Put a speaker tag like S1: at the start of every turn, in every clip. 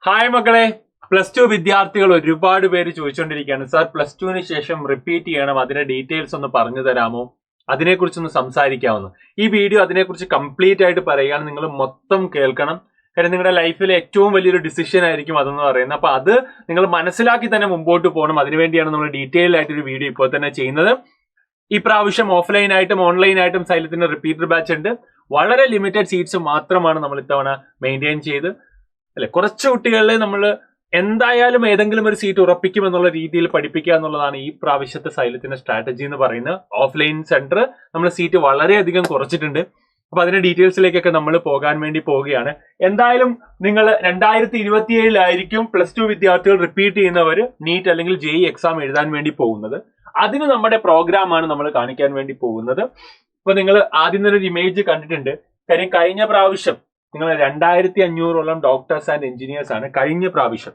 S1: Hi മക്കളെ, +2 വിദ്യാർത്ഥികൾ ഒരുപാട് പേര് ചോദിച്ചുകൊണ്ടിരിക്കുകയാണ്, സാർ +2ന് ശേഷം റിപ്പീറ്റ് ചെയ്യണം, അതിന്റെ ഡീറ്റെയിൽസ് ഒന്ന് പറഞ്ഞു തരാമോ, അതിനെക്കുറിച്ചൊന്ന് സംസാരിക്കാമെന്ന്. ഈ വീഡിയോ അതിനെക്കുറിച്ച് കംപ്ലീറ്റ് ആയിട്ട് പറയുകയാണ്. നിങ്ങൾ മൊത്തം കേൾക്കണം. കാര്യം നിങ്ങളുടെ ലൈഫിലെ ഏറ്റവും വലിയൊരു ഡിസിഷൻ ആയിരിക്കും അതെന്ന് പറയുന്നത്. അപ്പൊ അത് നിങ്ങൾ മനസ്സിലാക്കി തന്നെ മുമ്പോട്ട് പോകണം. അതിനുവേണ്ടിയാണ് നമ്മൾ ഡീറ്റെയിൽ ആയിട്ടൊരു വീഡിയോ ഇപ്പോൾ തന്നെ ചെയ്യുന്നത്. ഈ പ്രാവശ്യം ഓഫ്ലൈൻ ആയിട്ടും ഓൺലൈൻ ആയിട്ടും സൈലത്തിന്റെ റിപ്പീറ്റർ ബാച്ച് ഉണ്ട്. വളരെ ലിമിറ്റഡ് സീറ്റ്സ് മാത്രമാണ് നമ്മൾ ഇത്തവണ മെയിൻറ്റെയിൻ ചെയ്ത് അല്ലെ, കുറച്ച് കുട്ടികളെ നമ്മൾ എന്തായാലും ഏതെങ്കിലും ഒരു സീറ്റ് ഉറപ്പിക്കുമെന്നുള്ള രീതിയിൽ പഠിപ്പിക്കുക എന്നുള്ളതാണ് ഈ പ്രാവശ്യത്തെ സൈലത്തിന്റെ സ്ട്രാറ്റജി എന്ന് പറയുന്നത്. ഓഫ്ലൈൻ സെന്റർ നമ്മൾ സീറ്റ് വളരെയധികം കുറച്ചിട്ടുണ്ട്. അപ്പൊ അതിന്റെ ഡീറ്റെയിൽസിലേക്കൊക്കെ നമ്മൾ പോകാൻ വേണ്ടി പോവുകയാണ്. എന്തായാലും നിങ്ങൾ 2027 +2 വിദ്യാർത്ഥികൾ റിപ്പീറ്റ് ചെയ്യുന്നവർ നീറ്റ് അല്ലെങ്കിൽ JEE എക്സാം എഴുതാൻ വേണ്ടി പോകുന്നത്. അതിന് നമ്മുടെ പ്രോഗ്രാമാണ് നമ്മൾ കാണിക്കാൻ വേണ്ടി പോകുന്നത്. അപ്പൊ നിങ്ങൾ ആദ്യം ഒരു ഇമേജ് കണ്ടിട്ടുണ്ട്. കാര്യം കഴിഞ്ഞ പ്രാവശ്യം നിങ്ങൾ 2500ഓളം ഡോക്ടേഴ്സ് ആൻഡ് എഞ്ചിനീയേഴ്സ് ആണ് കഴിഞ്ഞ പ്രാവശ്യം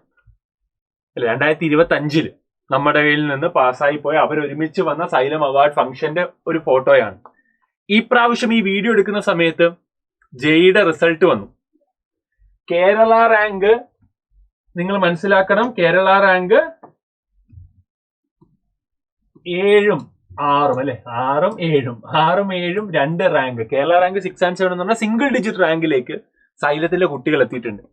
S1: അല്ലെ 2025 നമ്മുടെ കയ്യിൽ നിന്ന് പാസ്സായി പോയ അവരൊരുമിച്ച് വന്ന സൈലം അവാർഡ് ഫംഗ്ഷന്റെ ഒരു ഫോട്ടോയാണ്. ഈ പ്രാവശ്യം ഈ വീഡിയോ എടുക്കുന്ന സമയത്ത് JEEയുടെ റിസൾട്ട് വന്നു. കേരള റാങ്ക് നിങ്ങൾ മനസ്സിലാക്കണം, കേരള റാങ്ക് 7ഉം 6ഉം അല്ലെ, 6ഉം 7ഉം 2 റാങ്ക്. കേരള റാങ്ക് 6 and 7 എന്ന് പറഞ്ഞാൽ സിംഗിൾ ഡിജിറ്റ് റാങ്കിലേക്ക് സൈലത്തിലെ കുട്ടികൾ എത്തിയിട്ടുണ്ട്.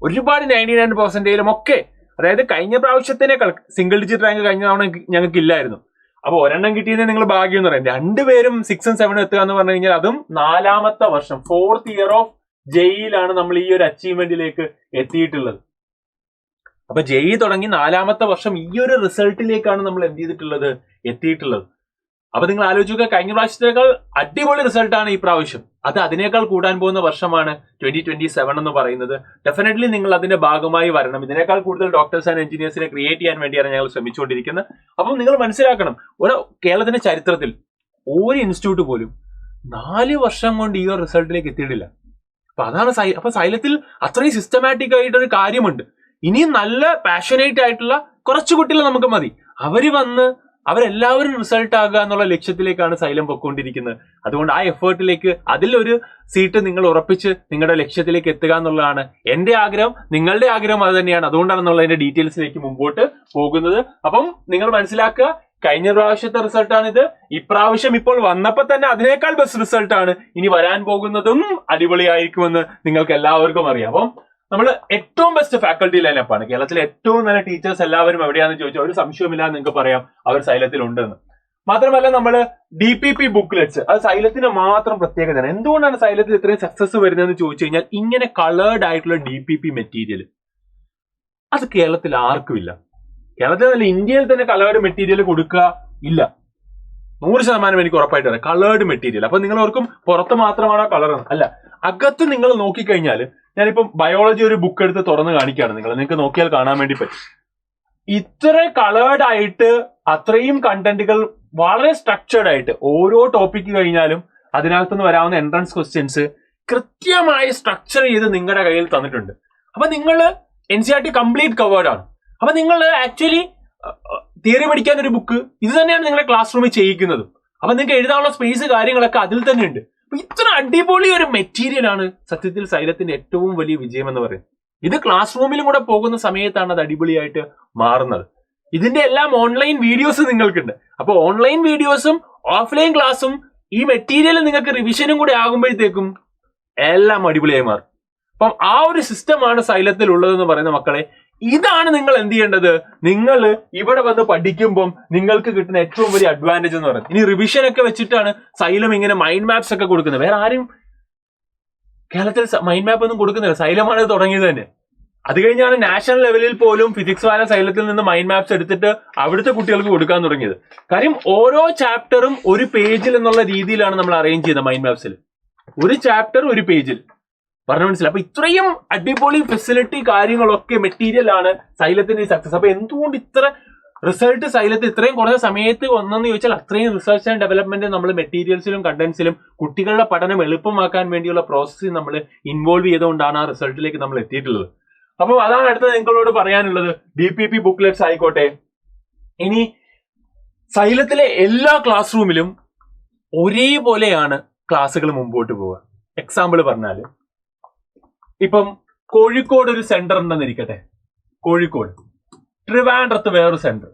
S1: ഒരുപാട് 99% ഒക്കെ, അതായത് കഴിഞ്ഞ പ്രാവശ്യത്തിനേക്കാൾ സിംഗിൾ ഡിജിറ്റ് റാങ്ക് കഴിഞ്ഞ തവണ ഞങ്ങൾക്ക് ഇല്ലായിരുന്നു. അപ്പൊ ഒരെണ്ണം കിട്ടിയതിന് നിങ്ങൾ ഭാഗ്യം എന്ന് പറയാം. 2 പേരും 6ഉം 7ഉം എത്തുക എന്ന് പറഞ്ഞു കഴിഞ്ഞാൽ അതും 4ാമത്തെ വർഷം 4th year ഓഫ് JEEയിലാണ് നമ്മൾ ഈ ഒരു അച്ചീവ്മെന്റിലേക്ക് എത്തിയിട്ടുള്ളത്. അപ്പൊ JEE തുടങ്ങി 4ാമത്തെ വർഷം ഈ ഒരു റിസൾട്ടിലേക്കാണ് നമ്മൾ എന്ത് ചെയ്തിട്ടുള്ളത്, എത്തിയിട്ടുള്ളത്. അപ്പൊ നിങ്ങൾ ആലോചിക്കുക, കഴിഞ്ഞ പ്രാവശ്യത്തേക്കാൾ അടിപൊളി റിസൾട്ടാണ് ഈ പ്രാവശ്യം. അത് അതിനേക്കാൾ കൂടാൻ പോകുന്ന വർഷമാണ് 2027 എന്ന് പറയുന്നത്. ഡെഫിനറ്റ്ലി നിങ്ങൾ അതിന്റെ ഭാഗമായി വരണം. ഇതിനേക്കാൾ കൂടുതൽ ഡോക്ടേഴ്സ് ആൻഡ് എഞ്ചിനീയേഴ്സിനെ ക്രിയേറ്റ് ചെയ്യാൻ വേണ്ടിയാണ് ഞങ്ങൾ ശ്രമിച്ചുകൊണ്ടിരിക്കുന്നത്. അപ്പം നിങ്ങൾ മനസ്സിലാക്കണം, ഒരു കേരളത്തിന്റെ ചരിത്രത്തിൽ ഒരു ഇൻസ്റ്റിറ്റ്യൂട്ട് പോലും 4 വർഷം കൊണ്ട് ഈ ഒരു റിസൾട്ടിലേക്ക് എത്തിയിട്ടില്ല. അപ്പൊ അതാണ് അപ്പൊ സൈലത്തിൽ അത്രയും സിസ്റ്റമാറ്റിക് ആയിട്ടൊരു കാര്യമുണ്ട്. ഇനിയും നല്ല പാഷനേറ്റ് ആയിട്ടുള്ള കുറച്ച് കുട്ടികൾ നമുക്ക് മതി. അവരെല്ലാവരും റിസൾട്ട് ആകുക എന്നുള്ള ലക്ഷ്യത്തിലേക്കാണ് സൈലം പൊയ്ക്കൊണ്ടിരിക്കുന്നത്. അതുകൊണ്ട് ആ എഫേർട്ടിലേക്ക് അതിലൊരു സീറ്റ് നിങ്ങൾ ഉറപ്പിച്ച് നിങ്ങളുടെ ലക്ഷ്യത്തിലേക്ക് എത്തുക എന്നുള്ളതാണ് എന്റെ ആഗ്രഹം, നിങ്ങളുടെ ആഗ്രഹം അത് തന്നെയാണ്. അതുകൊണ്ടാണെന്നുള്ളതിന്റെ ഡീറ്റെയിൽസിലേക്ക് മുമ്പോട്ട് പോകുന്നത്. അപ്പം നിങ്ങൾ മനസ്സിലാക്കുക, കഴിഞ്ഞ പ്രാവശ്യത്തെ റിസൾട്ടാണിത്. ഇപ്രാവശ്യം ഇപ്പോൾ വന്നപ്പോൾ തന്നെ അതിനേക്കാൾ ബെസ്റ്റ് റിസൾട്ടാണ്. ഇനി വരാൻ പോകുന്നതും അടിപൊളിയായിരിക്കുമെന്ന് നിങ്ങൾക്ക് എല്ലാവർക്കും അറിയാം. അപ്പം നമ്മൾ ഏറ്റവും ബെസ്റ്റ് ഫാക്കൽറ്റി ലൈനപ്പാണ്. കേരളത്തിലെ ഏറ്റവും നല്ല ടീച്ചേഴ്സ് എല്ലാവരും എവിടെയാണെന്ന് ചോദിച്ചാൽ ഒരു സംശയമില്ലാതെ നിങ്ങൾക്ക് പറയാം അവർ സൈലത്തിൽ ഉണ്ടെന്ന്. മാത്രമല്ല നമ്മൾ DPP ബുക്ക്ലെറ്റ്സ്, അത് സൈലത്തിന് മാത്രം പ്രത്യേകതയാണ്. എന്തുകൊണ്ടാണ് സൈലത്തിൽ ഇത്രയും സക്സസ് വരുന്നതെന്ന് ചോദിച്ചു കഴിഞ്ഞാൽ, ഇങ്ങനെ കളേർഡ് ആയിട്ടുള്ള DPP മെറ്റീരിയൽ അത് കേരളത്തിൽ ആർക്കും ഇല്ല. കേരളത്തിൽ നല്ല ഇന്ത്യയിൽ തന്നെ കളേർഡ് മെറ്റീരിയൽ കൊടുക്കുക ഇല്ല. 100% എനിക്ക് ഉറപ്പായിട്ട് പറയാം, കളേർഡ് മെറ്റീരിയൽ. അപ്പൊ നിങ്ങൾ ഓർക്കും പുറത്ത് മാത്രമാണോ കളർ? അല്ല, അകത്ത് നിങ്ങൾ നോക്കിക്കഴിഞ്ഞാൽ, ഞാനിപ്പം ബയോളജി ഒരു ബുക്ക് എടുത്ത് തുറന്ന് കാണിക്കുകയാണ്, നിങ്ങൾക്ക് നോക്കിയാൽ കാണാൻ വേണ്ടി പറ്റും. ഇത്ര കളേർഡ് ആയിട്ട് അത്രയും കണ്ടന്റുകൾ വളരെ സ്ട്രക്ചേർഡ് ആയിട്ട് ഓരോ ടോപ്പിക്ക് കഴിഞ്ഞാലും അതിനകത്തുനിന്ന് വരാവുന്ന എൻട്രൻസ് ക്വസ്റ്റ്യൻസ് കൃത്യമായി സ്ട്രക്ചർ ചെയ്ത് നിങ്ങളുടെ കയ്യിൽ തന്നിട്ടുണ്ട്. അപ്പൊ നിങ്ങൾ NCERT കംപ്ലീറ്റ് കവേർഡ് ആണ്. അപ്പൊ നിങ്ങൾ ആക്ച്വലി തിയറി പഠിക്കാൻ ഒരു ബുക്ക് ഇത് തന്നെയാണ് നിങ്ങളെ ക്ലാസ് റൂമിൽ ചെയ്യിക്കുന്നത്. അപ്പൊ നിങ്ങൾക്ക് എഴുതാനുള്ള സ്പേസ് കാര്യങ്ങളൊക്കെ അതിൽ തന്നെ ഉണ്ട്. ഇത്ര അടിപൊളി ഒരു മെറ്റീരിയൽ ആണ് സത്യത്തിൽ സൈലത്തിന്റെ ഏറ്റവും വലിയ വിജയം എന്ന് പറയുന്നത്. ഇത് ക്ലാസ് റൂമിലും കൂടെ പോകുന്ന സമയത്താണ് അത് അടിപൊളിയായിട്ട് മാറുന്നത്. ഇതിന്റെ എല്ലാം ഓൺലൈൻ വീഡിയോസ് നിങ്ങൾക്കുണ്ട്. അപ്പൊ ഓൺലൈൻ വീഡിയോസും ഓഫ്ലൈൻ ക്ലാസ്സും ഈ മെറ്റീരിയൽ നിങ്ങൾക്ക് റിവിഷനും കൂടെ ആകുമ്പോഴത്തേക്കും എല്ലാം അടിപൊളിയായി മാറും. അപ്പം ആ ഒരു സിസ്റ്റമാണ് സൈലത്തിൽ ഉള്ളതെന്ന് പറയുന്ന മക്കളെ, ഇതാണ് നിങ്ങൾ എന്ത് ചെയ്യേണ്ടത്. നിങ്ങൾ ഇവിടെ വന്ന് പഠിക്കുമ്പം നിങ്ങൾക്ക് കിട്ടുന്ന ഏറ്റവും വലിയ അഡ്വാൻറ്റേജ് എന്ന് പറയുന്നത്. ഇനി റിവിഷൻ ഒക്കെ വെച്ചിട്ടാണ് സൈലം ഇങ്ങനെ മൈൻഡ് മാപ്സ് ഒക്കെ കൊടുക്കുന്നത്. വേറെ ആരും കേരളത്തിൽ മൈൻഡ് മാപ്പ് ഒന്നും കൊടുക്കുന്നില്ല. സൈലമാണ് ഇത് തുടങ്ങിയത് തന്നെ. അത് കഴിഞ്ഞാണ് നാഷണൽ ലെവലിൽ പോലും ഫിസിക്സ് വാല സൈലത്തിൽ നിന്ന് മൈൻഡ് മാപ്സ് എടുത്തിട്ട് അവിടുത്തെ കുട്ടികൾക്ക് കൊടുക്കാൻ തുടങ്ങിയത്. കാര്യം ഓരോ ചാപ്റ്ററും ഒരു പേജിൽ എന്നുള്ള രീതിയിലാണ് നമ്മൾ അറേഞ്ച് ചെയ്യുന്നത്. മൈൻഡ് മാപ്സിൽ ഒരു ചാപ്റ്റർ ഒരു പേജിൽ പറഞ്ഞു മനസ്സിലായി. അപ്പൊ ഇത്രയും അടിപൊളി ഫെസിലിറ്റി കാര്യങ്ങളൊക്കെ മെറ്റീരിയൽ ആണ് സൈലത്തിന്റെ ഈ സക്സസ്. അപ്പൊ എന്തുകൊണ്ട് ഇത്ര റിസൾട്ട് സൈലത്ത് ഇത്രയും കുറഞ്ഞ സമയത്ത് വന്നെന്ന് ചോദിച്ചാൽ, അത്രയും റിസർച്ച് ആൻഡ് ഡെവലപ്മെന്റ് നമ്മൾ മെറ്റീരിയൽസിലും കണ്ടന്റ്സിലും കുട്ടികളുടെ പഠനം എളുപ്പമാക്കാൻ വേണ്ടിയുള്ള പ്രോസസ്സിൽ നമ്മൾ ഇൻവോൾവ് ചെയ്തുകൊണ്ടാണ് ആ റിസൾട്ടിലേക്ക് നമ്മൾ എത്തിയിട്ടുള്ളത്. അപ്പൊ അതാണ് അടുത്തത് നിങ്ങളോട് പറയാനുള്ളത്. DPP ബുക്ക്ലെറ്റ്സ് ആയിക്കോട്ടെ, ഇനി സൈലത്തിലെ എല്ലാ ക്ലാസ് റൂമിലും ഒരേപോലെയാണ് ക്ലാസ്സുകൾ മുമ്പോട്ട് പോവുക. എക്സാമ്പിൾ പറഞ്ഞാല്, ഇപ്പം കോഴിക്കോട് ഒരു സെന്റർ ഉണ്ടെന്ന് ഇരിക്കട്ടെ, കോഴിക്കോട്. ട്രിവാൻഡ്രത്ത് വേറൊരു സെന്റർ.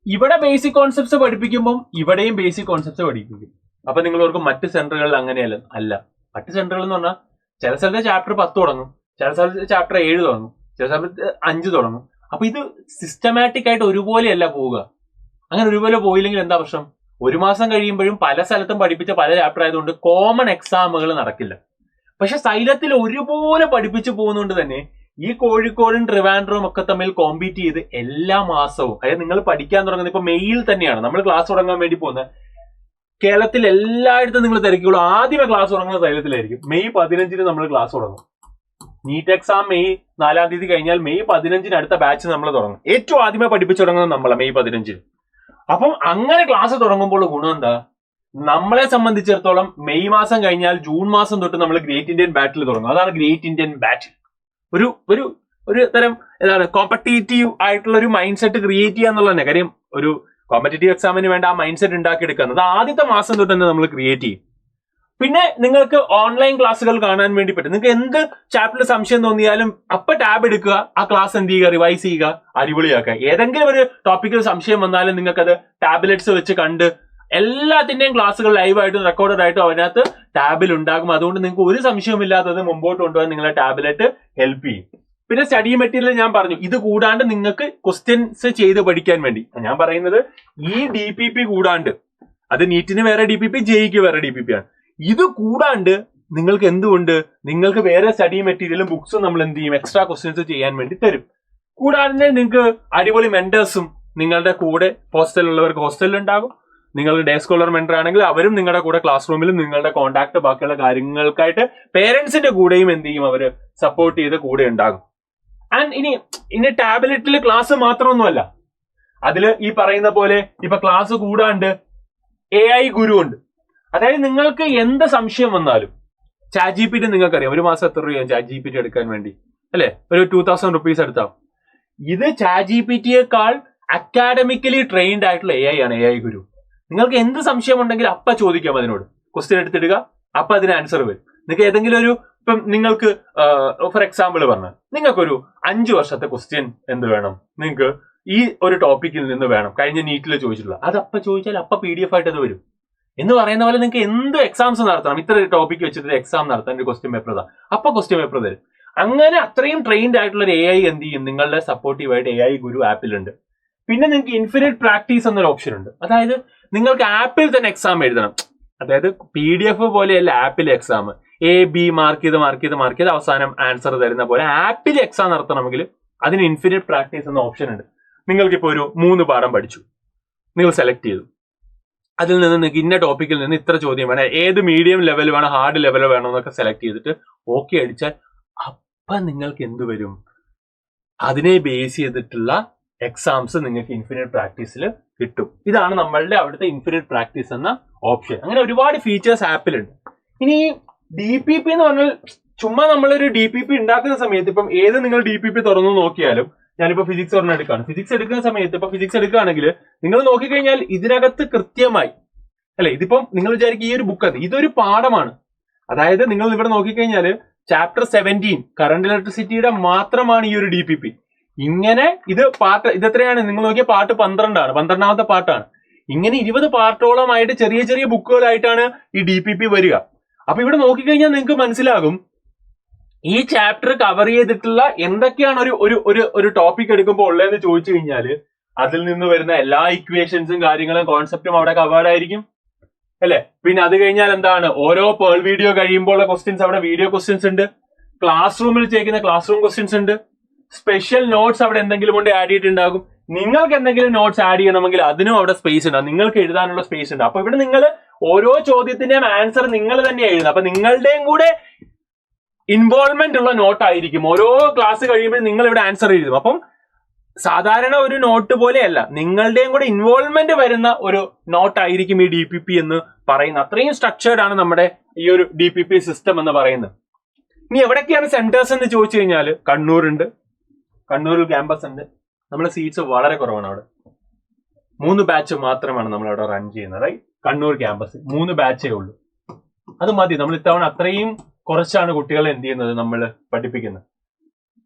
S1: ഇവിടെ ബേസിക് കോൺസെപ്റ്റ്സ് പഠിപ്പിക്കുമ്പോൾ ഇവിടെയും ബേസിക് കോൺസെപ്റ്റ്സ് പഠിപ്പിക്കും. അപ്പൊ നിങ്ങൾ ഓർക്കും മറ്റ് സെന്ററുകളിൽ അങ്ങനെയല്ല. അല്ല, മറ്റ് സെന്ററുകൾ എന്ന് പറഞ്ഞാൽ ചില സ്ഥലത്ത് ചാപ്റ്റർ 10 തുടങ്ങും, ചില സ്ഥലത്ത് ചാപ്റ്റർ 7 തുടങ്ങും, ചില സ്ഥലത്ത് 5 തുടങ്ങും. അപ്പൊ ഇത് സിസ്റ്റമാറ്റിക് ആയിട്ട് ഒരുപോലെയല്ല പോവുക. അങ്ങനെ ഒരുപോലെ പോയില്ലെങ്കിൽ എന്താ പ്രശ്നം? ഒരു മാസം കഴിയുമ്പോഴും പല സ്ഥലത്തും പഠിപ്പിച്ച പല ചാപ്റ്റർ ആയതുകൊണ്ട് കോമൺ എക്സാമുകൾ നടക്കില്ല. പക്ഷെ സൈലത്തിൽ ഒരുപോലെ പഠിപ്പിച്ചു പോകുന്നതുകൊണ്ട് തന്നെ ഈ കോഴിക്കോടും ട്രിവാൻഡ്രവും ഒക്കെ തമ്മിൽ കോമ്പീറ്റ് ചെയ്ത് എല്ലാ മാസവും, അതായത് നിങ്ങൾ പഠിക്കാൻ തുടങ്ങുന്നത് ഇപ്പൊ മെയ്യിൽ തന്നെയാണ് നമ്മൾ ക്ലാസ് തുടങ്ങാൻ വേണ്ടി പോകുന്നത്. കേരളത്തിൽ എല്ലായിടത്തും നിങ്ങൾ തിരക്കുള്ളൂ. ആദ്യമേ ക്ലാസ് തുടങ്ങുന്നത് സൈലത്തിലായിരിക്കും. മെയ് 15 നമ്മൾ ക്ലാസ് തുടങ്ങും. നീറ്റ് എക്സാം മെയ് 4 തീയതി കഴിഞ്ഞാൽ മെയ് 15 അടുത്ത ബാച്ച് നമ്മൾ തുടങ്ങും. ഏറ്റവും ആദ്യമേ പഠിപ്പിച്ചു തുടങ്ങുന്നത് നമ്മളെ മെയ് 15. അപ്പം അങ്ങനെ ക്ലാസ് തുടങ്ങുമ്പോൾ ഗുണം എന്താ? നമ്മളെ സംബന്ധിച്ചിടത്തോളം മെയ് മാസം കഴിഞ്ഞാൽ ജൂൺ മാസം തൊട്ട് നമ്മൾ ഗ്രേറ്റ് ഇന്ത്യൻ ബാറ്റിൽ തുടങ്ങും. അതാണ് ഗ്രേറ്റ് ഇന്ത്യൻ ബാറ്റിൽ. ഒരു ഒരു ഒരു തരം ഏതാണ് കോമ്പറ്റേറ്റീവ് ആയിട്ടുള്ള ഒരു മൈൻഡ് സെറ്റ് ക്രിയേറ്റ് ചെയ്യുക എന്നുള്ളത് തന്നെ. കാര്യം ഒരു കോമ്പറ്റേറ്റീവ് എക്സാമിന് വേണ്ട ആ മൈൻഡ് സെറ്റ് ഉണ്ടാക്കിയെടുക്കുന്നത് ആദ്യത്തെ മാസം തൊട്ട് തന്നെ നമ്മൾ ക്രിയേറ്റ് ചെയ്യും. പിന്നെ നിങ്ങൾക്ക് ഓൺലൈൻ ക്ലാസ്സുകൾ കാണാൻ വേണ്ടി പറ്റും. നിങ്ങൾക്ക് എന്ത് ചാപ്റ്ററിൽ സംശയം തോന്നിയാലും അപ്പൊ ടാബ് എടുക്കുക, ആ ക്ലാസ് എന്ത് ചെയ്യുക, റിവൈസ് ചെയ്യുക, അടിപൊളിയാക്കുക. ഏതെങ്കിലും ഒരു ടോപ്പിക്കിൽ സംശയം വന്നാലും നിങ്ങൾക്കത് ടാബ്ലറ്റ്സ് വെച്ച് കണ്ട് എല്ലാത്തിന്റെയും ക്ലാസ്സുകൾ ലൈവായിട്ടും റെക്കോർഡഡ് ആയിട്ടും അതിനകത്ത് ടാബിൽ ഉണ്ടാകും. അതുകൊണ്ട് നിങ്ങൾക്ക് ഒരു സംശയമില്ലാത്തത് മുമ്പോട്ട് കൊണ്ടുപോകാൻ നിങ്ങളെ ടാബ്ലറ്റ് ഹെൽപ്പ് ചെയ്യും. പിന്നെ സ്റ്റഡി മെറ്റീരിയൽ ഞാൻ പറഞ്ഞു, ഇത് കൂടാണ്ട് നിങ്ങൾക്ക് ക്വസ്റ്റ്യൻസ് ചെയ്ത് പഠിക്കാൻ വേണ്ടി ഞാൻ പറയുന്നത് ഈ DPP കൂടാണ്ട്, അത് നീറ്റിന് വേറെ DPP, ജെയ്ക്ക് വേറെ DPP ആണ്. ഇത് കൂടാണ്ട് നിങ്ങൾക്ക് എന്തുകൊണ്ട് നിങ്ങൾക്ക് വേറെ സ്റ്റഡി മെറ്റീരിയലും ബുക്സും നമ്മൾ എന്ത് ചെയ്യും, എക്സ്ട്രാ ക്വസ്റ്റ്യൻസ് ചെയ്യാൻ വേണ്ടി തരും. കൂടാതെ നിങ്ങൾക്ക് അടിപൊളി മെന്റേഴ്സും നിങ്ങളുടെ കൂടെ ഹോസ്റ്റലിലുള്ളവർക്ക് ഹോസ്റ്റലിൽ ഉണ്ടാകും. നിങ്ങൾ ഡേ സ്കോളർ മെന്റർ ആണെങ്കിൽ അവരും നിങ്ങളുടെ കൂടെ ക്ലാസ് റൂമിലും നിങ്ങളുടെ കോൺടാക്ട് ബാക്കിയുള്ള കാര്യങ്ങൾക്കായിട്ട് പേരൻസിന്റെ കൂടെയും എന്ത് ചെയ്യും, അവര് സപ്പോർട്ട് ചെയ്ത് കൂടെ ഉണ്ടാകും. ആൻഡ് ഇനി ടാബ്ലറ്റിൽ ക്ലാസ് മാത്രമൊന്നുമല്ല, അതിൽ ഈ പറയുന്ന പോലെ ഇപ്പൊ ക്ലാസ് കൂടാണ്ട് AI ഗുരു ഉണ്ട്. അതായത് നിങ്ങൾക്ക് എന്ത് സംശയം വന്നാലും ചാറ്റ് GPT നിങ്ങൾക്കറിയാം ഒരു മാസം എത്ര രൂപയാണ് ചാറ്റ് GPT എടുക്കാൻ വേണ്ടി, അല്ലെ? ഒരു 2000 rupees എടുത്താവും. ഇത് ചാറ്റ് GPTയേക്കാൾ അക്കാഡമിക്കലി ട്രെയിൻഡ് ആയിട്ടുള്ള AI ആണ് AI ഗുരു. നിങ്ങൾക്ക് എന്ത് സംശയം ഉണ്ടെങ്കിൽ അപ്പ ചോദിക്കാം, അതിനോട് ക്വസ്റ്റ്യൻ എടുത്തിടുക, അപ്പൊ അതിന് ആൻസർ വരും. നിങ്ങൾക്ക് ഏതെങ്കിലും ഒരു ഇപ്പം നിങ്ങൾക്ക് ഫോർ എക്സാമ്പിൾ പറഞ്ഞാൽ നിങ്ങൾക്കൊരു 5 വർഷത്തെ ക്വസ്റ്റ്യൻ എന്ത് വേണം, നിങ്ങൾക്ക് ഈ ഒരു ടോപ്പിക്കിൽ നിന്ന് വേണം, കഴിഞ്ഞ നീറ്റിൽ ചോദിച്ചിട്ടുള്ള അത് അപ്പൊ ചോദിച്ചാൽ അപ്പൊ PDF ആയിട്ട് അത് വരും. എന്ന് പറയുന്ന പോലെ നിങ്ങൾക്ക് എന്ത് എക്സാംസ് നടത്തണം, ഇത്ര ടോപ്പിക് വെച്ചിട്ട് എക്സാം നടത്താൻ ഒരു ക്വസ്റ്റ്യൻ പേപ്പർ ഇതാ, അപ്പൊ ക്വസ്റ്റ്യൻ പേപ്പർ തരും. അങ്ങനെ അത്രയും ട്രെയിൻഡ് ആയിട്ടുള്ള ഒരു AI എന്ത് ചെയ്യും, നിങ്ങളുടെ സപ്പോർട്ടീവായിട്ട് AI ഗുരു ആപ്പിലുണ്ട്. പിന്നെ നിങ്ങൾക്ക് ഇൻഫിനിറ്റ് പ്രാക്ടീസ് എന്നൊരു ഓപ്ഷൻ ഉണ്ട്. അതായത് നിങ്ങൾക്ക് ആപ്പിൽ തന്നെ എക്സാം എഴുതണം. അതായത് PDF പോലെയല്ല ആപ്പിലെ എക്സാം, A-B മാർക്ക് ചെയ്ത് അവസാനം ആൻസർ തരുന്ന പോലെ ആപ്പിൽ എക്സാം നടത്തണമെങ്കിൽ അതിന് ഇൻഫിനിറ്റ് പ്രാക്ടീസ് എന്ന ഓപ്ഷൻ ഉണ്ട്. നിങ്ങൾക്കിപ്പോൾ ഒരു 3 പാഠം പഠിച്ചു, നിങ്ങൾ സെലക്ട് ചെയ്തു, അതിൽ നിന്ന് നിങ്ങൾക്ക് ഇന്ന ടോപ്പിക്കിൽ നിന്ന് ഇത്ര ചോദ്യം വേണം, ഏത് മീഡിയം ലെവൽ വേണം, ഹാർഡ് ലെവൽ വേണം എന്നൊക്കെ സെലക്ട് ചെയ്തിട്ട് ഓക്കെ അടിച്ചാൽ അപ്പൊ നിങ്ങൾക്ക് എന്ത് വരും, അതിനെ ബേസ് ചെയ്തിട്ടുള്ള എക്സാംസ് നിങ്ങൾക്ക് ഇൻഫിനിറ്റ് പ്രാക്ടീസിൽ കിട്ടും. ഇതാണ് നമ്മളുടെ അവിടുത്തെ ഇൻഫിനിറ്റ് പ്രാക്ടീസ് എന്ന ഓപ്ഷൻ. അങ്ങനെ ഒരുപാട് ഫീച്ചേഴ്സ് ആപ്പിലുണ്ട്. ഇനി DPP എന്ന് പറഞ്ഞാൽ ചുമ്മാ നമ്മളൊരു DPP ഉണ്ടാക്കുന്ന സമയത്ത് ഇപ്പം ഏത് നിങ്ങൾ DPP തുറന്നു നോക്കിയാലും, ഞാനിപ്പോ ഫിസിക്സ് ഒരെണ്ണം എടുക്കുകയാണ്, ഫിസിക്സ് എടുക്കുന്ന സമയത്ത് ഇപ്പൊ ഫിസിക്സ് എടുക്കുകയാണെങ്കിൽ നിങ്ങൾ നോക്കിക്കഴിഞ്ഞാൽ ഇതിനകത്ത് കൃത്യമായി, അല്ലെ, ഇതിപ്പം നിങ്ങൾ വിചാരിക്കും ഈ ഒരു ബുക്ക് ഇതൊരു പാഠമാണ്. അതായത് നിങ്ങൾ ഇവിടെ നോക്കിക്കഴിഞ്ഞാൽ ചാപ്റ്റർ 17 കറണ്ട് ഇലക്ട്രിസിറ്റിയുടെ മാത്രമാണ് ഈ ഒരു DPP. ഇങ്ങനെ ഇത് എത്രയാണ് നിങ്ങൾ നോക്കിയ പാർട്ട് 12 ആണ്, 12ാമത്തെ പാർട്ടാണ്. ഇങ്ങനെ 20 പാർട്ടോളമായിട്ട് ചെറിയ ചെറിയ ബുക്കുകളായിട്ടാണ് ഈ DPP വരിക. അപ്പൊ ഇവിടെ നോക്കിക്കഴിഞ്ഞാൽ നിങ്ങൾക്ക് മനസ്സിലാകും ഈ ചാപ്റ്റർ കവർ ചെയ്തിട്ടുള്ള എന്തൊക്കെയാണ് ഒരു ടോപ്പിക് എടുക്കുമ്പോൾ ഉള്ളതെന്ന് ചോദിച്ചു കഴിഞ്ഞാൽ അതിൽ നിന്ന് വരുന്ന എല്ലാ ഇക്വേഷൻസും കാര്യങ്ങളും കോൺസെപ്റ്റും അവിടെ കവേർഡ് ആയിരിക്കും, അല്ലെ? പിന്നെ അത് കഴിഞ്ഞാൽ എന്താണ്, ഓരോ പേൾ വീഡിയോ കഴിയുമ്പോൾ ക്വസ്റ്റ്യൻസ് അവിടെ വീഡിയോ ക്വസ്റ്റ്യൻസ് ഉണ്ട്, ക്ലാസ് റൂമിൽ ചെയ്യുന്ന ക്ലാസ് റൂം ക്വസ്റ്റ്യൻസ് ഉണ്ട്, സ്പെഷ്യൽ നോട്ട്സ് അവിടെ എന്തെങ്കിലും കൊണ്ട് ആഡ് ചെയ്തിട്ടുണ്ടാകും. നിങ്ങൾക്ക് എന്തെങ്കിലും നോട്ട്സ് ആഡ് ചെയ്യണമെങ്കിൽ അതിനും അവിടെ സ്പേസ് ഉണ്ട്, നിങ്ങൾക്ക് എഴുതാനുള്ള സ്പേസ് ഉണ്ട്. അപ്പൊ ഇവിടെ നിങ്ങൾ ഓരോ ചോദ്യത്തിന്റെയും ആൻസർ നിങ്ങൾ തന്നെ എഴുതുക. അപ്പൊ നിങ്ങളുടെയും കൂടെ ഇൻവോൾവ്മെന്റ് ഉള്ള നോട്ടായിരിക്കും. ഓരോ ക്ലാസ് കഴിയുമ്പോൾ നിങ്ങൾ ഇവിടെ ആൻസർ എഴുതും. അപ്പം സാധാരണ ഒരു നോട്ട് പോലെയല്ല, നിങ്ങളുടെയും കൂടെ ഇൻവോൾവ്മെന്റ് വരുന്ന ഒരു നോട്ടായിരിക്കും ഈ DPP എന്ന് പറയുന്നത്. അത്രയും സ്ട്രക്ചേർഡ് ആണ് നമ്മുടെ ഈ ഒരു DPP സിസ്റ്റം എന്ന് പറയുന്നത്. ഇനി എവിടെയൊക്കെയാണ് സെന്റേഴ്സ് എന്ന് ചോദിച്ചു കഴിഞ്ഞാൽ കണ്ണൂരുണ്ട്, കണ്ണൂരിൽ ക്യാമ്പസ് ഉണ്ട്. നമ്മുടെ സീറ്റ്സ് വളരെ കുറവാണ് അവിടെ, 3 ബാച്ച് മാത്രമാണ് നമ്മൾ അവിടെ റൺ ചെയ്യുന്നത്. കണ്ണൂർ ക്യാമ്പസ് 3 ബാച്ചേ ഉള്ളൂ, അത് മതി. നമ്മൾ ഇത്തവണ അത്രയും കുറച്ചാണ് കുട്ടികളെ എന്ത് ചെയ്യുന്നത് നമ്മൾ പഠിപ്പിക്കുന്നത്.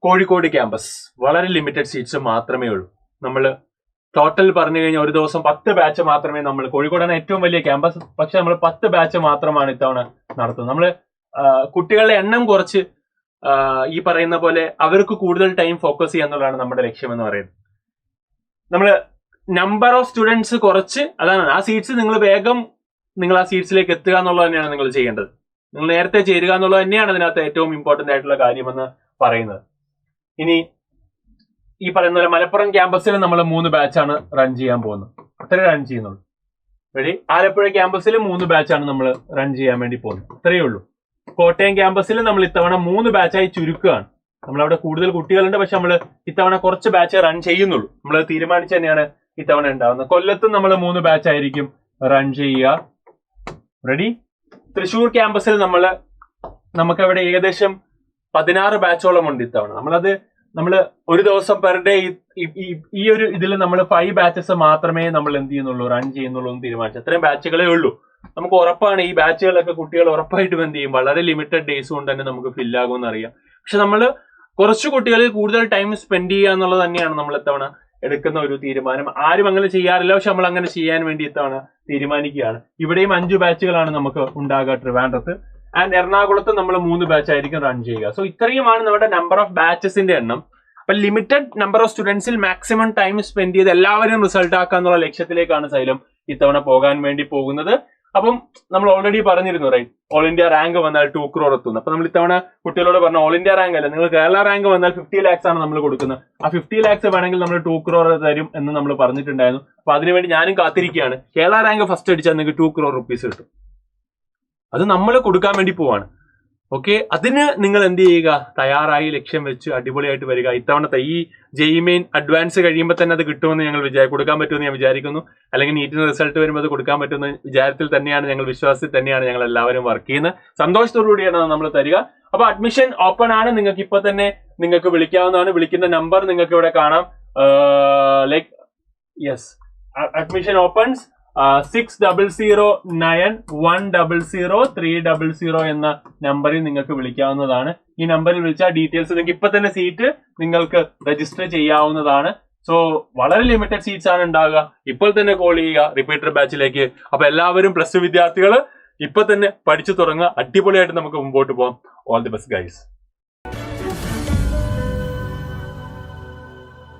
S1: കോഴിക്കോട് ക്യാമ്പസ് വളരെ ലിമിറ്റഡ് സീറ്റ്സ് മാത്രമേ ഉള്ളൂ. നമ്മൾ ടോട്ടൽ പറഞ്ഞു കഴിഞ്ഞാൽ ഒരു ദിവസം 10 ബാച്ച് മാത്രമേ നമ്മൾ, കോഴിക്കോടാണ് ഏറ്റവും വലിയ ക്യാമ്പസ്, പക്ഷെ നമ്മൾ 10 ബാച്ച് മാത്രമാണ് ഇത്തവണ നടത്തുന്നത്. നമ്മൾ കുട്ടികളുടെ എണ്ണം കുറച്ച് ഈ പറയുന്ന പോലെ അവർക്ക് കൂടുതൽ ടൈം ഫോക്കസ് ചെയ്യാന്നുള്ളതാണ് നമ്മുടെ ലക്ഷ്യം എന്ന് പറയുന്നത്. നമ്മൾ നമ്പർ ഓഫ് സ്റ്റുഡൻസ് കുറച്ച്, അതാണ് ആ സീറ്റ്സ് നിങ്ങൾ വേഗം നിങ്ങൾ ആ സീറ്റ്സിലേക്ക് എത്തുക എന്നുള്ളത് തന്നെയാണ് നിങ്ങൾ ചെയ്യേണ്ടത്. നിങ്ങൾ നേരത്തെ ചേരുക എന്നുള്ളത് തന്നെയാണ് അതിനകത്ത് ഏറ്റവും ഇമ്പോർട്ടന്റ് ആയിട്ടുള്ള കാര്യമെന്ന് പറയുന്നത്. ഇനി ഈ പറയുന്ന പോലെ മലപ്പുറം ക്യാമ്പസിൽ നമ്മൾ 3 ബാച്ചാണ് റൺ ചെയ്യാൻ പോകുന്നത്. അത്രേ റൺ ചെയ്യുന്നുള്ളൂ. റെഡി? ആലപ്പുഴ ക്യാമ്പസിൽ 3 ബാച്ചാണ് നമ്മൾ റൺ ചെയ്യാൻ വേണ്ടി പോകുന്നത്. അത്രയേ ഉള്ളൂ. കോട്ടയം ക്യാമ്പസിൽ നമ്മൾ ഇത്തവണ 3 ബാച്ചായി ചുരുക്കുകയാണ്. നമ്മളവിടെ കൂടുതൽ കുട്ടികളുണ്ട്, പക്ഷെ നമ്മൾ ഇത്തവണ കുറച്ച് ബാച്ച് റൺ ചെയ്യുന്നുള്ളൂ. നമ്മൾ തീരുമാനിച്ച് തന്നെയാണ് ഇത്തവണ ഉണ്ടാവുന്നത്. കൊല്ലത്തും നമ്മൾ 3 ബാച്ച് ആയിരിക്കും റൺ ചെയ്യുക. റെഡി? തൃശ്ശൂർ ക്യാമ്പസിൽ നമുക്കവിടെ ഏകദേശം 16 ബാച്ചോളം ഉണ്ട് ഇത്തവണ. നമ്മൾ ഒരു ദിവസം പെർ ഡേ ഈ ഒരു ഇതിൽ നമ്മൾ 5 ബാച്ചസ് മാത്രമേ നമ്മൾ എന്ത് ചെയ്യുന്നുള്ളൂ, റൺ ചെയ്യുന്നുള്ളൂ എന്ന് തീരുമാനിച്ചു. അത്രയും ബാച്ചുകളേ ഉള്ളൂ. നമുക്ക് ഉറപ്പാണ് ഈ ബാച്ചുകളൊക്കെ കുട്ടികൾ ഉറപ്പായിട്ടും എന്ത് ചെയ്യും, വളരെ ലിമിറ്റഡ് ഡേയ്സ് കൊണ്ട് തന്നെ നമുക്ക് ഫില്ലാകുമെന്ന് അറിയാം. പക്ഷെ നമ്മൾ കുറച്ച് കുട്ടികളിൽ കൂടുതൽ ടൈം സ്പെൻഡ് ചെയ്യുക എന്നുള്ളത് തന്നെയാണ് നമ്മൾ ഇത്തവണ എടുക്കുന്ന ഒരു തീരുമാനം. ആരും അങ്ങനെ ചെയ്യാറില്ല, പക്ഷെ നമ്മൾ അങ്ങനെ ചെയ്യാൻ വേണ്ടി ഇത്തവണ തീരുമാനിക്കുകയാണ്. ഇവിടെയും 5 ബാച്ചുകളാണ് നമുക്ക് ഉണ്ടാകുക ട്രിവാൻഡ്രത്ത്. ആൻഡ് എറണാകുളത്ത് നമ്മൾ 3 ബാച്ച് ആയിരിക്കും റൺ ചെയ്യുക. സോ ഇത്രയുമാണ് നമ്മുടെ നമ്പർ ഓഫ് ബാച്ചസിന്റെ എണ്ണം. അപ്പൊ ലിമിറ്റഡ് നമ്പർ ഓഫ് സ്റ്റുഡൻസിൽ മാക്സിമം ടൈം സ്പെൻഡ് ചെയ്ത് എല്ലാവരും റിസൾട്ട് ആക്കാന്നുള്ള ലക്ഷ്യത്തിലേക്കാണ് സൈലം ഇത്തവണ പോകാൻ വേണ്ടി പോകുന്നത്. അപ്പം നമ്മൾ ഓൾറെഡി പറഞ്ഞിരുന്നു, റൈറ്റ്, ഓൾ ഇന്ത്യ റാങ്ക് വന്നാൽ 2 crore എത്തുന്നു. അപ്പൊ നമ്മൾ ഇത്തവണ കുട്ടികളോട് പറഞ്ഞു, ഓൾ ഇന്ത്യ റാങ്ക് അല്ല, നിങ്ങൾ കേരള റാങ്ക് വന്നാൽ 50 lakhs ആണ് നമ്മൾ കൊടുക്കുന്നത്. ആ 50 lakhs വേണമെങ്കിൽ നമ്മൾ 2 crore തരും എന്ന് നമ്മൾ പറഞ്ഞിട്ടുണ്ടായിരുന്നു. അപ്പൊ അതിനുവേണ്ടി ഞാനും കാത്തിരിക്കുകയാണ്. കേരള റാങ്ക് ഫസ്റ്റ് അടിച്ചാൽ നിങ്ങൾക്ക് 2 crore rupees കിട്ടും. അത് നമ്മൾ കൊടുക്കാൻ വേണ്ടി പോവാണ്. ഓക്കെ, അതിന് നിങ്ങൾ എന്ത് ചെയ്യുക, തയ്യാറായി ലക്ഷ്യം വെച്ച് അടിപൊളിയായിട്ട് വരിക. ഇത്തവണത്തെ ഈ ജെഇ മെയിൻ അഡ്വാൻസ് കഴിയുമ്പോൾ തന്നെ അത് കിട്ടുമെന്ന് ഞങ്ങൾ കൊടുക്കാൻ പറ്റുമെന്ന് ഞാൻ വിചാരിക്കുന്നു. അല്ലെങ്കിൽ നീറ്റിന് റിസൾട്ട് വരുമ്പോൾ അത് കൊടുക്കാൻ പറ്റുന്ന വിചാരത്തിൽ തന്നെയാണ്, ഞങ്ങൾ വിശ്വാസത്തിൽ തന്നെയാണ് ഞങ്ങൾ എല്ലാവരും വർക്ക് ചെയ്യുന്നത്. സന്തോഷത്തോടു കൂടിയാണ് നമ്മൾ തരിക. അപ്പൊ അഡ്മിഷൻ ഓപ്പൺ ആണ്. നിങ്ങൾക്ക് ഇപ്പൊ തന്നെ നിങ്ങൾക്ക് വിളിക്കാവുന്നതാണ്. വിളിക്കുന്ന നമ്പർ നിങ്ങൾക്ക് ഇവിടെ കാണാം. അഡ്മിഷൻ ഓപ്പൺസ് 6009100300 എന്ന നമ്പറിൽ നിങ്ങൾക്ക് വിളിക്കാവുന്നതാണ്. ഈ നമ്പറിൽ വിളിച്ചാൽ ഡീറ്റെയിൽസ് നിങ്ങൾക്ക് ഇപ്പൊ തന്നെ സീറ്റ് നിങ്ങൾക്ക് രജിസ്റ്റർ ചെയ്യാവുന്നതാണ്. സോ വളരെ ലിമിറ്റഡ് സീറ്റ്സ് ആണ് ഉണ്ടാകുക. ഇപ്പോൾ തന്നെ കോൾ ചെയ്യുക റിപ്പീറ്റർ ബാച്ചിലേക്ക്. അപ്പൊ എല്ലാവരും +2 വിദ്യാർത്ഥികൾ ഇപ്പൊ തന്നെ പഠിച്ചു തുടങ്ങുക. അടിപൊളിയായിട്ട് നമുക്ക് മുമ്പോട്ട് പോകാം. All the best guys.